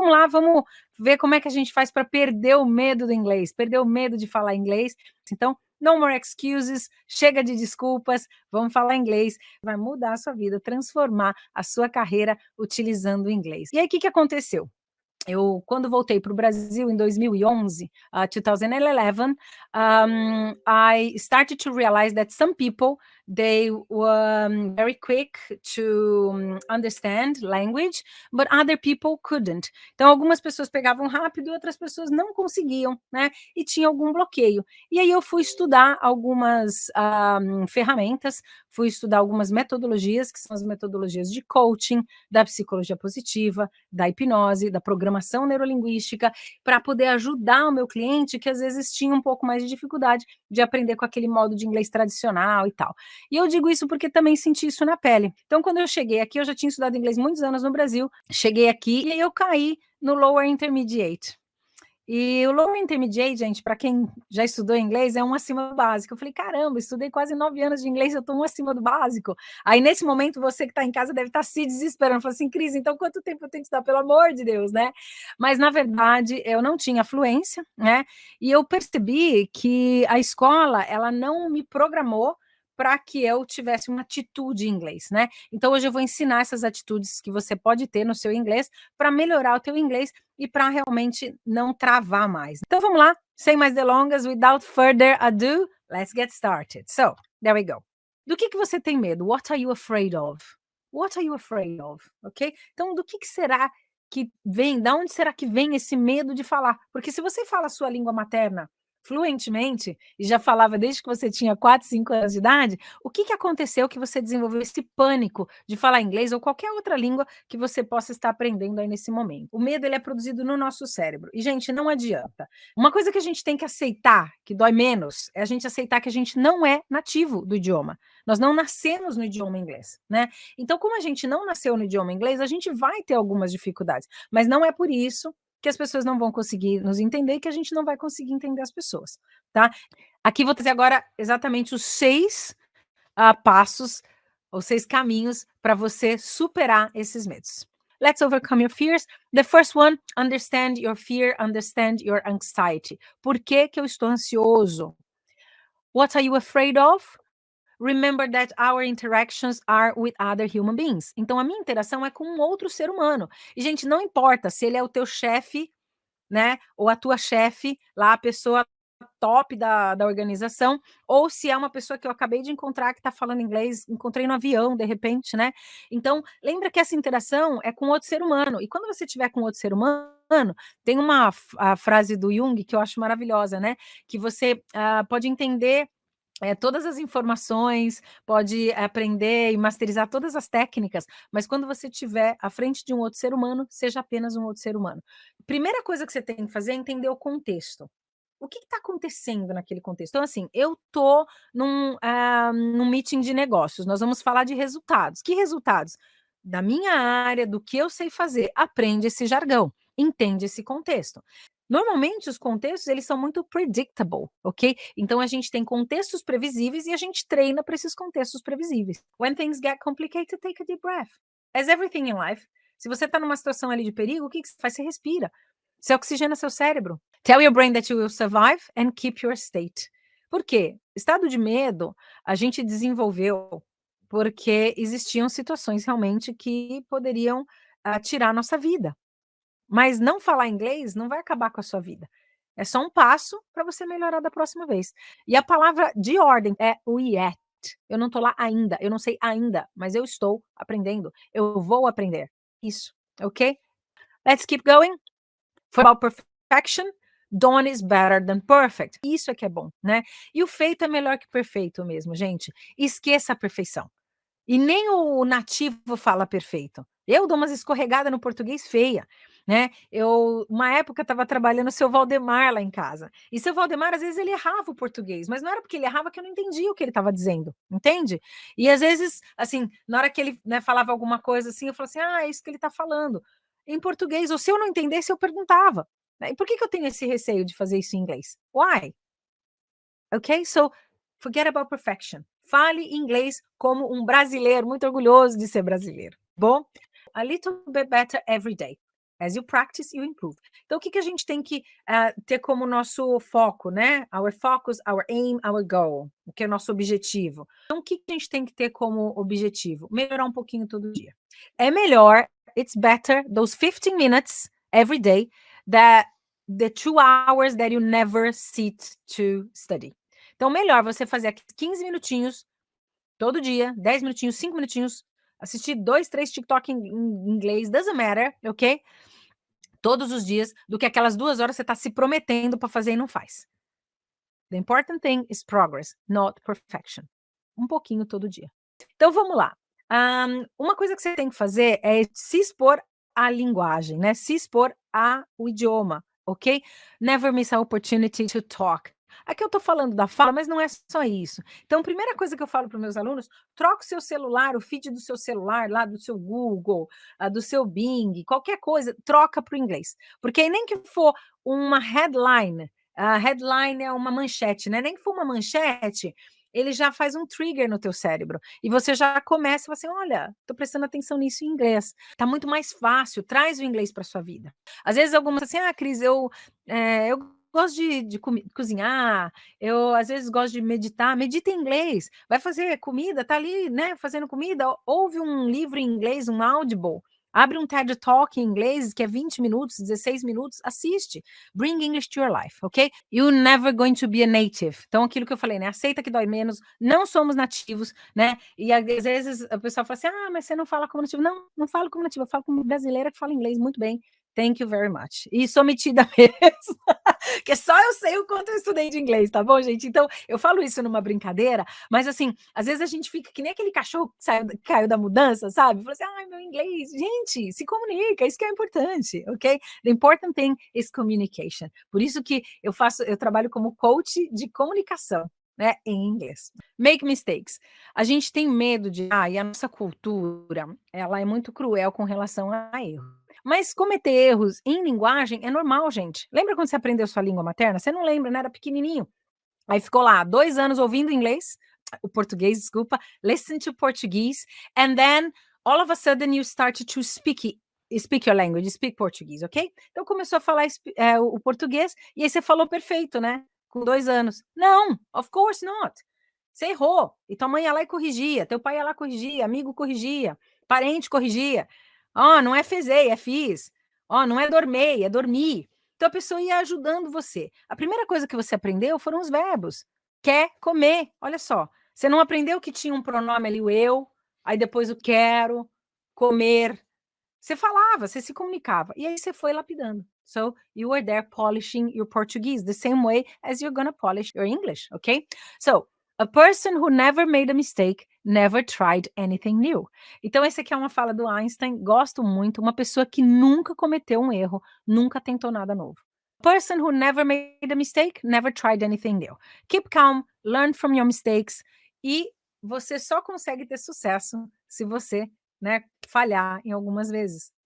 vamos lá, vamos ver como é que a gente faz para perder o medo do inglês, perder o medo de falar inglês. Então, no more excuses, chega de desculpas, vamos falar inglês, vai mudar a sua vida, transformar a sua carreira utilizando o inglês. E aí, o que aconteceu? Eu, quando voltei para o Brasil em 2011, 2011, I started to realize that some people, they were very quick to understand language, but other people couldn't. Então, algumas pessoas pegavam rápido e outras pessoas não conseguiam, né? E tinha algum bloqueio. E aí eu fui estudar algumas ferramentas, fui estudar algumas metodologias, que são as metodologias de coaching, da psicologia positiva, da hipnose, da programação neurolinguística, para poder ajudar o meu cliente que às vezes tinha um pouco mais de dificuldade de aprender com aquele modo de inglês tradicional e tal. E eu digo isso porque também senti isso na pele. Então, quando eu cheguei aqui, eu já tinha estudado inglês muitos anos no Brasil, cheguei aqui e eu caí no Lower Intermediate. E o Lower Intermediate, gente, para quem já estudou inglês, é um acima do básico. Eu falei, caramba, estudei quase 9 anos de inglês, eu estou um acima do básico. Aí, nesse momento, você que está em casa deve estar se desesperando, falando assim, Cris, então quanto tempo eu tenho que estudar? Pelo amor de Deus, né? Mas, na verdade, eu não tinha fluência, né? E eu percebi que a escola, ela não me programou para que eu tivesse uma atitude em inglês, né? Então, hoje eu vou ensinar essas atitudes que você pode ter no seu inglês para melhorar o teu inglês e para realmente não travar mais. Então vamos lá, sem mais delongas, without further ado, let's get started. So, there we go. Do que você tem medo? What are you afraid of? What are you afraid of? Ok? Então, do que será que vem? Da onde será que vem esse medo de falar? Porque se você fala a sua língua materna fluentemente e já falava desde que você tinha 4, 5 anos de idade, o que aconteceu que você desenvolveu esse pânico de falar inglês ou qualquer outra língua que você possa estar aprendendo aí nesse momento? O medo, ele é produzido no nosso cérebro e, gente, não adianta. Uma coisa que a gente tem que aceitar, que dói menos, é a gente aceitar que a gente não é nativo do idioma. Nós não nascemos no idioma inglês, né? Então, como a gente não nasceu no idioma inglês, a gente vai ter algumas dificuldades, mas não é por isso que as pessoas não vão conseguir nos entender e que a gente não vai conseguir entender as pessoas, tá? Aqui vou trazer agora exatamente os 6 passos, ou 6 caminhos para você superar esses medos. Let's overcome your fears. The first one, understand your fear, understand your anxiety. Por que eu estou ansioso? What are you afraid of? Remember that our interactions are with other human beings. Então, a minha interação é com um outro ser humano. E, gente, não importa se ele é o teu chefe, né, ou a tua chefe, lá a pessoa top da organização, ou se é uma pessoa que eu acabei de encontrar que está falando inglês, encontrei no avião, de repente, né? Então, lembra que essa interação é com outro ser humano. E quando você estiver com outro ser humano, tem uma a frase do Jung que eu acho maravilhosa, né? Que você pode entender todas as informações, pode aprender e masterizar todas as técnicas, mas quando você estiver à frente de um outro ser humano, seja apenas um outro ser humano. Primeira coisa que você tem que fazer é entender o contexto. O que está acontecendo naquele contexto? Então, assim, eu estou num meeting de negócios, nós vamos falar de resultados. Que resultados? Da minha área, do que eu sei fazer. Aprende esse jargão, entende esse contexto. Normalmente, os contextos, eles são muito predictable, ok? Então, a gente tem contextos previsíveis e a gente treina para esses contextos previsíveis. When things get complicated, take a deep breath. As everything in life, se você está numa situação ali de perigo, o que você faz? Você respira. Você oxigena seu cérebro. Tell your brain that you will survive and keep your state. Por quê? Estado de medo a gente desenvolveu porque existiam situações realmente que poderiam tirar a nossa vida. Mas não falar inglês não vai acabar com a sua vida. É só um passo para você melhorar da próxima vez. E a palavra de ordem é o yet. Eu não estou lá ainda, eu não sei ainda, mas eu estou aprendendo. Eu vou aprender. Isso, ok? Let's keep going. For about perfection, done is better than perfect. Isso é que é bom, né? E o feito é melhor que perfeito mesmo, gente. Esqueça a perfeição. E nem o nativo fala perfeito. Eu dou umas escorregadas no português feia, né? Eu, uma época, estava trabalhando o seu Valdemar lá em casa. E seu Valdemar, às vezes, ele errava o português, mas não era porque ele errava que eu não entendia o que ele estava dizendo, entende? E às vezes, assim, na hora que ele, né, falava alguma coisa assim, eu falava assim: ah, é isso que ele está falando em português. Ou se eu não entendesse, eu perguntava. Né? E por que eu tenho esse receio de fazer isso em inglês? Why? Ok? So, forget about perfection. Fale inglês como um brasileiro, muito orgulhoso de ser brasileiro. Bom, a little bit better every day. As you practice, you improve. Então, o que a gente tem que ter como nosso foco, né? Our focus, our aim, our goal. O que é o nosso objetivo. Então, o que a gente tem que ter como objetivo? Melhorar um pouquinho todo dia. É melhor, it's better, those 15 minutes every day, that the 2 hours that you never sit to study. Então, melhor você fazer 15 minutinhos todo dia, 10 minutinhos, 5 minutinhos, assistir 2, 3 TikTok em inglês, doesn't matter, ok? Todos os dias, do que aquelas 2 horas você está se prometendo para fazer e não faz. The important thing is progress, not perfection. Um pouquinho todo dia. Então vamos lá. Uma coisa que você tem que fazer é se expor à linguagem, né? Se expor ao idioma, ok? Never miss a opportunity to talk. Aqui eu estou falando da fala, mas não é só isso. Então, a primeira coisa que eu falo para os meus alunos, troca o seu celular, o feed do seu celular, lá do seu Google, do seu Bing, qualquer coisa, troca para o inglês. Porque aí nem que for uma headline, a headline é uma manchete, né? Nem que for uma manchete, ele já faz um trigger no teu cérebro. E você já começa assim, olha, estou prestando atenção nisso em inglês. Está muito mais fácil, traz o inglês para sua vida. Às vezes algumas assim, Cris, eu gosto de cozinhar, eu às vezes gosto de meditar, medita em inglês, vai fazer comida, tá ali, né, fazendo comida, ouve um livro em inglês, um Audible, abre um TED Talk em inglês, que é 20 minutos, 16 minutos, assiste. Bring English to your life, ok? You're never going to be a native. Então, aquilo que eu falei, né? Aceita que dói menos, não somos nativos, né? E às vezes a pessoa fala assim, mas você não fala como nativo. Não, não falo como nativo, eu falo como brasileira que fala inglês muito bem. Thank you very much. E sou metida mesmo, que só eu sei o quanto eu estudei de inglês, tá bom, gente? Então, eu falo isso numa brincadeira, mas assim, às vezes a gente fica que nem aquele cachorro que caiu da mudança, sabe? Fala assim, meu inglês. Gente, se comunica, isso que é importante, ok? The important thing is communication. Por isso que eu trabalho como coach de comunicação, né, em inglês. Make mistakes. A gente tem medo e a nossa cultura, ela é muito cruel com relação a erro. Mas cometer erros em linguagem é normal, gente. Lembra quando você aprendeu sua língua materna? Você não lembra, né? Era pequenininho. Aí ficou lá 2 anos ouvindo inglês, o português, desculpa, listen to Portuguese, and then all of a sudden you started to speak your language, speak Portuguese, ok? Então começou a falar o português e aí você falou perfeito, né? Com 2 anos. Não, of course not. Você errou. E tua mãe ia lá e corrigia, teu pai ia lá e corrigia, amigo corrigia, parente corrigia. Não é fezei, é fiz. Não é dormei, é dormir. Então a pessoa ia ajudando você. A primeira coisa que você aprendeu foram os verbos. Quer, comer. Olha só. Você não aprendeu que tinha um pronome ali, o eu, aí depois o quero, comer. Você falava, você se comunicava. E aí você foi lapidando. So you were there polishing your Portuguese the same way as you're gonna polish your English, okay? So a person who never made a mistake never tried anything new. Então, esse aqui é uma fala do Einstein, gosto muito. Uma pessoa que nunca cometeu um erro, nunca tentou nada novo. A person who never made a mistake never tried anything new. Keep calm, learn from your mistakes. E você só consegue ter sucesso se você, né, falhar em algumas vezes.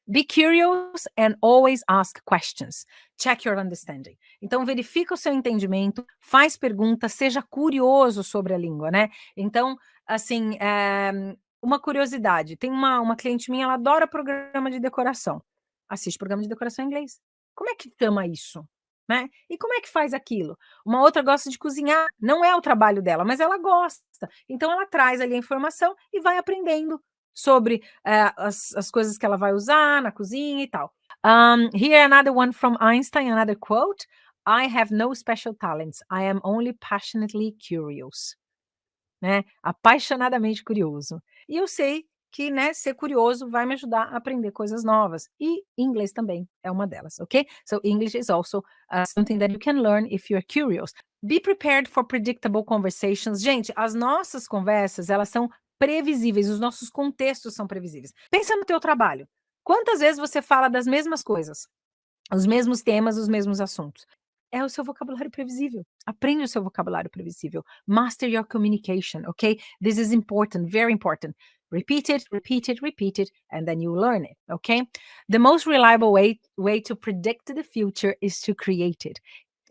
Be curious and always ask questions. Check your understanding. Então, verifica o seu entendimento, faz perguntas, seja curioso sobre a língua, né? Então, assim, uma curiosidade. Tem uma cliente minha, ela adora programa de decoração. Assiste programa de decoração em inglês. Como é que chama isso? Né? E como é que faz aquilo? Uma outra gosta de cozinhar, não é o trabalho dela, mas ela gosta. Então, ela traz ali a informação e vai aprendendo sobre as coisas que ela vai usar na cozinha e tal. Here another one from Einstein, another quote. I have no special talents. I am only passionately curious. Né? Apaixonadamente curioso. E eu sei que, né, ser curioso vai me ajudar a aprender coisas novas. E inglês também é uma delas, ok? So English is also something that you can learn if you're curious. Be prepared for predictable conversations. Gente, as nossas conversas, elas são previsíveis, os nossos contextos são previsíveis. Pensa no teu trabalho. Quantas vezes você fala das mesmas coisas? Os mesmos temas, os mesmos assuntos. É o seu vocabulário previsível. Aprende o seu vocabulário previsível. Master your communication, okay? This is important, very important. Repeat it, repeat it, repeat it, and then you learn it, okay? The most reliable way to predict the future is to create it.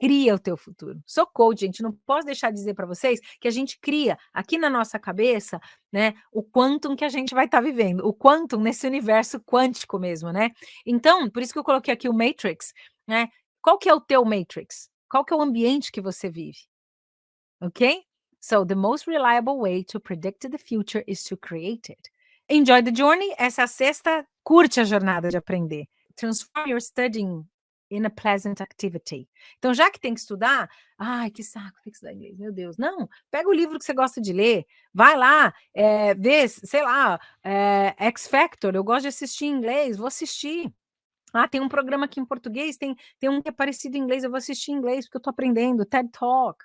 Cria o teu futuro. Sou coach, gente, não posso deixar de dizer para vocês que a gente cria aqui na nossa cabeça, né, o quantum que a gente vai estar vivendo, o quantum nesse universo quântico mesmo, né. Então, por isso que eu coloquei aqui o Matrix, né. Qual que é o teu Matrix? Qual que é o ambiente que você vive? Ok? So, the most reliable way to predict the future is to create it. Enjoy the journey. Essa é a sexta. Curte a jornada de aprender. Transform your studying in a pleasant activity. Então, já que tem que estudar, ai, que saco, tem que estudar inglês, meu Deus. Não, pega o livro que você gosta de ler, vai lá, vê, sei lá, X Factor, eu gosto de assistir em inglês, vou assistir. Ah, tem um programa aqui em português, tem um que é parecido em inglês, eu vou assistir em inglês, porque eu tô aprendendo, TED Talk.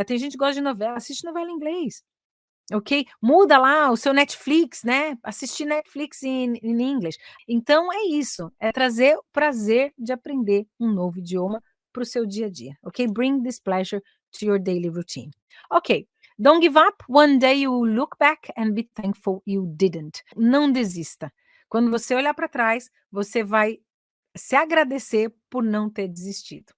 Tem gente que gosta de novela, assiste novela em inglês, ok? Muda lá o seu Netflix, né? Assistir Netflix em inglês. Então é isso, é trazer o prazer de aprender um novo idioma para o seu dia a dia, ok? Bring this pleasure to your daily routine. Ok, don't give up. One day you will look back and be thankful you didn't. Não desista. Quando você olhar para trás, você vai se agradecer por não ter desistido.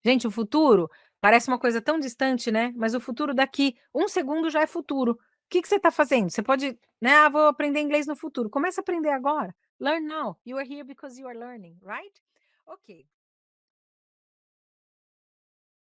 Gente, o futuro parece uma coisa tão distante, né, mas o futuro daqui 1 segundo já é futuro. O que que você está fazendo? Você pode, né: "Ah, vou aprender inglês no futuro". Começa a aprender agora. Learn now. You are here because you are learning, right? Ok.